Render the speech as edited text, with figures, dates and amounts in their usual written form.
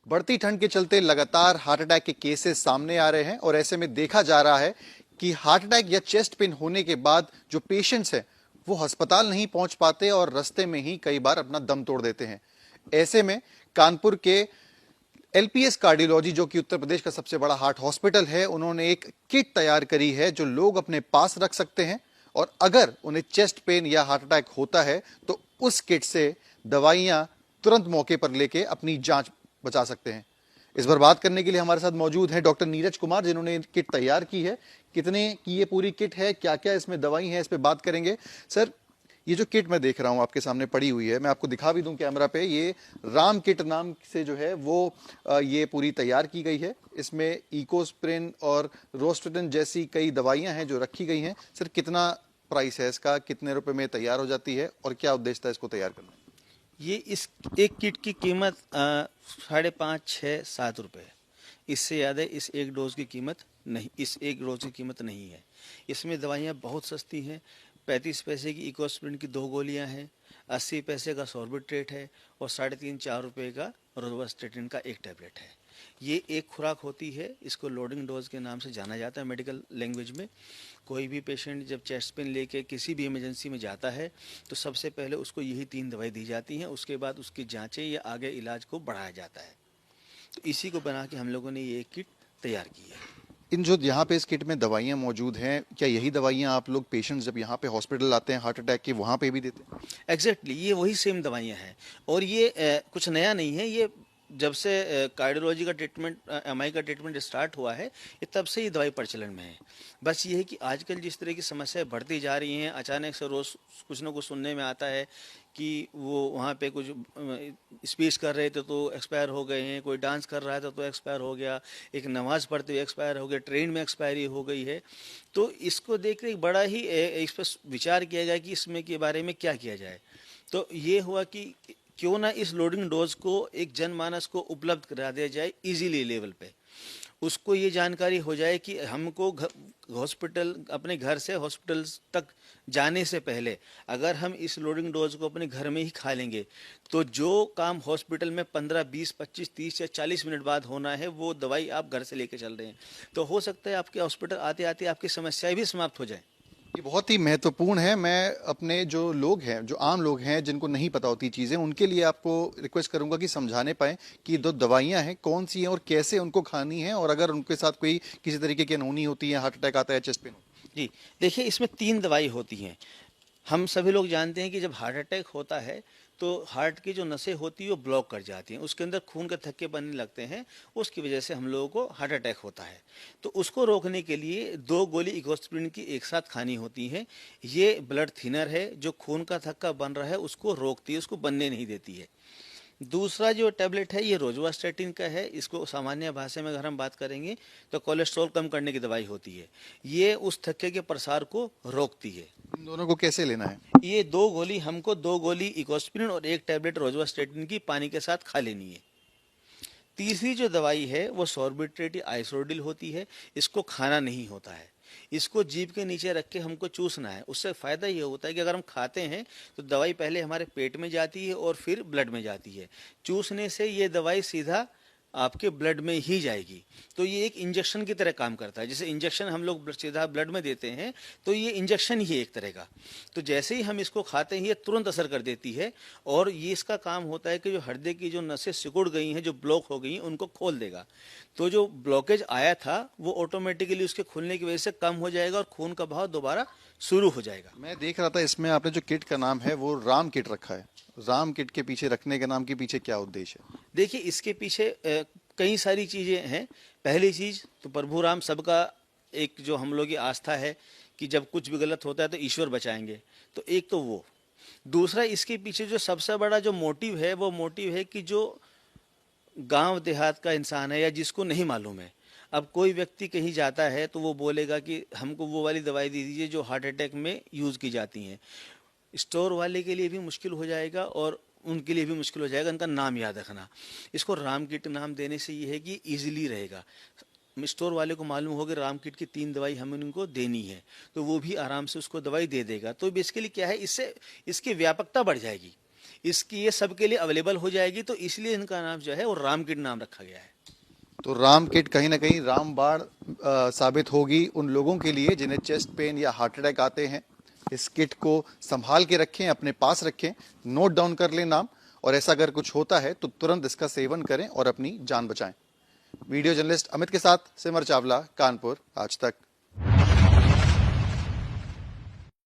बढ़ती ठंड के चलते लगातार हार्ट अटैक के केसेस सामने आ रहे हैं और ऐसे में देखा जा रहा है कि हार्ट अटैक या चेस्ट पेन होने के बाद जो पेशेंट्स हैं वो अस्पताल नहीं पहुंच पाते और रास्ते में ही कई बार अपना दम तोड़ देते हैं। ऐसे में कानपुर के एलपीएस कार्डियोलॉजी, जो कि उत्तर प्रदेश का सबसे बड़ा हार्ट हॉस्पिटल है, उन्होंने एक किट तैयार करी है जो लोग अपने पास रख सकते हैं और अगर उन्हें चेस्ट पेन या हार्ट अटैक होता है तो उस किट से दवाइयां तुरंत मौके पर लेके अपनी जांच बचा सकते हैं। इस पर बात करने के लिए हमारे साथ मौजूद हैं डॉक्टर नीरज कुमार, जिन्होंने किट तैयार की है। कितने की ये पूरी किट है, क्या क्या इसमें दवाई है, इस पे बात करेंगे। सर, ये जो किट मैं देख रहा हूं आपके सामने पड़ी हुई है, मैं आपको दिखा भी दूं कैमरा पे, ये राम किट नाम से जो है वो ये पूरी तैयार की गई है। इसमें इकोस्प्रिन और रोस्टेटिन जैसी कई दवाइयां हैं जो रखी गई हैं। सर, कितना प्राइस है इसका, कितने रुपए में तैयार हो जाती है और क्या उद्देश्य था इसको तैयार करना? ये इस एक किट की कीमत 5.5, 6, 7 रुपये है। इससे ज़्यादा इस एक डोज की कीमत नहीं, इस एक डोज की कीमत नहीं है। इसमें दवाइयाँ बहुत सस्ती हैं। 35 पैसे की इकोस्प्रिन की 2 गोलियां हैं, 80 पैसे का सॉर्बिट्रेट है और 3.5-4 रुपये का रोवास्टेटिन का एक टैबलेट है। ये एक खुराक होती है, इसको लोडिंग डोज के नाम से जाना जाता है मेडिकल लैंग्वेज में। कोई भी पेशेंट जब चेस्ट पेन लेके किसी भी इमरजेंसी में जाता है तो सबसे पहले उसको यही 3 दवाई दी जाती हैं, उसके बाद उसकी जांचें या आगे इलाज को बढ़ाया जाता है। तो इसी को बना के हम लोगों ने ये किट तैयार की है। इन जो यहाँ पे इस किट में दवाइयाँ मौजूद हैं, क्या यही दवाइयाँ आप लोग पेशेंट्स जब यहाँ पे हॉस्पिटल आते हैं हार्ट अटैक के, वहाँ पे भी देते हैं? एग्जैक्टली, ये वही सेम दवाइयाँ हैं और ये कुछ नया नहीं है। ये जब से कार्डियोलॉजी का ट्रीटमेंट, एमआई का ट्रीटमेंट स्टार्ट हुआ है, ये तब से ये दवाई प्रचलन में है। बस ये है कि आजकल जिस तरह की समस्याएं बढ़ती जा रही हैं, अचानक से रोज़ कुछ ना कुछ सुनने में आता है कि वो वहाँ पे कुछ स्पीच कर रहे थे तो एक्सपायर हो गए हैं, कोई डांस कर रहा था तो एक्सपायर हो गया, एक नमाज़ पढ़ते हुए एक्सपायर हो गया, ट्रेन में एक्सपायरी हो गई है। तो इसको देख कर बड़ा ही इस पर विचार किया गया कि इसमें के बारे में क्या किया जाए। तो ये हुआ कि क्यों ना इस लोडिंग डोज को एक जनमानस को उपलब्ध करा दिया जाए इजीली लेवल पे। उसको ये जानकारी हो जाए कि हमको हॉस्पिटल, अपने घर से हॉस्पिटल तक जाने से पहले अगर हम इस लोडिंग डोज को अपने घर में ही खा लेंगे तो जो काम हॉस्पिटल में 15, 20, 25, 30 या 40 मिनट बाद होना है, वो दवाई आप घर से लेके चल रहे हैं। तो हो सकता है आपके हॉस्पिटल आते आते आपकी समस्याएं भी समाप्त हो जाए। ये बहुत ही महत्वपूर्ण है। मैं अपने जो लोग हैं, जो आम लोग हैं जिनको नहीं पता होती चीज़ें, उनके लिए आपको रिक्वेस्ट करूंगा कि समझाने पाएं कि जो दवाइयां हैं कौन सी हैं और कैसे उनको खानी है, और अगर उनके साथ कोई किसी तरीके की अनहोनी होती है, हार्ट अटैक आता है, चेस्ट पेन। जी, देखिए, इसमें 3 दवाई होती हैं। हम सभी लोग जानते हैं कि जब हार्ट अटैक होता है तो हार्ट की जो नसें होती हैं वो ब्लॉक कर जाती हैं, उसके अंदर खून के थक्के बनने लगते हैं, उसकी वजह से हम लोगों को हार्ट अटैक होता है। तो उसको रोकने के लिए 2 गोली इकोस्प्रिन की एक साथ खानी होती हैं। ये ब्लड थिनर है, जो खून का थक्का बन रहा है उसको रोकती है, उसको बनने नहीं देती है। दूसरा जो टैबलेट है ये रोजुवास्टेटिन का है। इसको सामान्य भाषा में अगर हम बात करेंगे तो कोलेस्ट्रॉल कम करने की दवाई होती है। ये उस थक्के के प्रसार को रोकती है। इन दोनों को कैसे लेना है? ये 2 गोली, हमको 2 गोली इकोस्प्रिन और 1 टैबलेट रोजुवास्टेटिन की पानी के साथ खा लेनी है। तीसरी जो दवाई है वो सॉर्बिट्रेट या आइसोडिल होती है। इसको खाना नहीं होता है, इसको जीभ के नीचे रख के हमको चूसना है। उससे फ़ायदा ये होता है कि अगर हम खाते हैं तो दवाई पहले हमारे पेट में जाती है और फिर ब्लड में जाती है। चूसने से ये दवाई सीधा आपके ब्लड में ही जाएगी। तो ये एक इंजेक्शन की तरह काम करता है। जैसे इंजेक्शन हम लोग सीधा ब्लड में देते हैं, तो ये इंजेक्शन ही है एक तरह का। तो जैसे ही हम इसको खाते हैं ये तुरंत असर कर देती है और ये इसका काम होता है कि जो हृदय की जो नसें सिकुड़ गई हैं, जो ब्लॉक हो गई हैं, उनको खोल देगा। तो जो ब्लॉकेज आया था वो ऑटोमेटिकली उसके खुलने की वजह से कम हो जाएगा और खून का बहाव दोबारा शुरू हो जाएगा। मैं देख रहा था इसमें आपने जो किट का नाम है वो राम किट रखा है। राम किट के पीछे रखने के नाम के पीछे क्या उद्देश्य है? देखिए, इसके पीछे कई सारी चीज़ें हैं। पहली चीज़ तो प्रभु राम सबका एक जो हम लोग की आस्था है कि जब कुछ भी गलत होता है तो ईश्वर बचाएंगे। तो एक तो वो। दूसरा, इसके पीछे जो सबसे बड़ा जो मोटिव है वो मोटिव है कि जो गांव देहात का इंसान है या जिसको नहीं मालूम है, अब कोई व्यक्ति कहीं जाता है तो वो बोलेगा कि हमको वो वाली दवाई दे दीजिए जो हार्ट अटैक में यूज़ की जाती हैं। स्टोर वाले के लिए भी मुश्किल हो जाएगा और उनके लिए भी मुश्किल हो जाएगा इनका नाम याद रखना। इसको राम किट नाम देने से ये है कि इजीली रहेगा। स्टोर वाले को मालूम होगा राम किट की 3 दवाई हमें उनको देनी है, तो वो भी आराम से उसको दवाई दे देगा। तो बेसिकली क्या है, इससे इसकी व्यापकता बढ़ जाएगी। इसकी ये सबके लिए अवेलेबल हो जाएगी, तो इसलिए इनका नाम जो है वो राम किट नाम रखा गया है। तो राम किट कहीं ना कहीं रामबाण साबित होगी उन लोगों के लिए जिन्हें चेस्ट पेन या हार्ट अटैक आते हैं। इस किट को संभाल के रखें, अपने पास रखें, नोट डाउन कर लें नाम, और ऐसा अगर कुछ होता है तो तुरंत इसका सेवन करें और अपनी जान बचाएं। वीडियो जर्नलिस्ट अमित के साथ सिमर चावला, कानपुर, आज तक।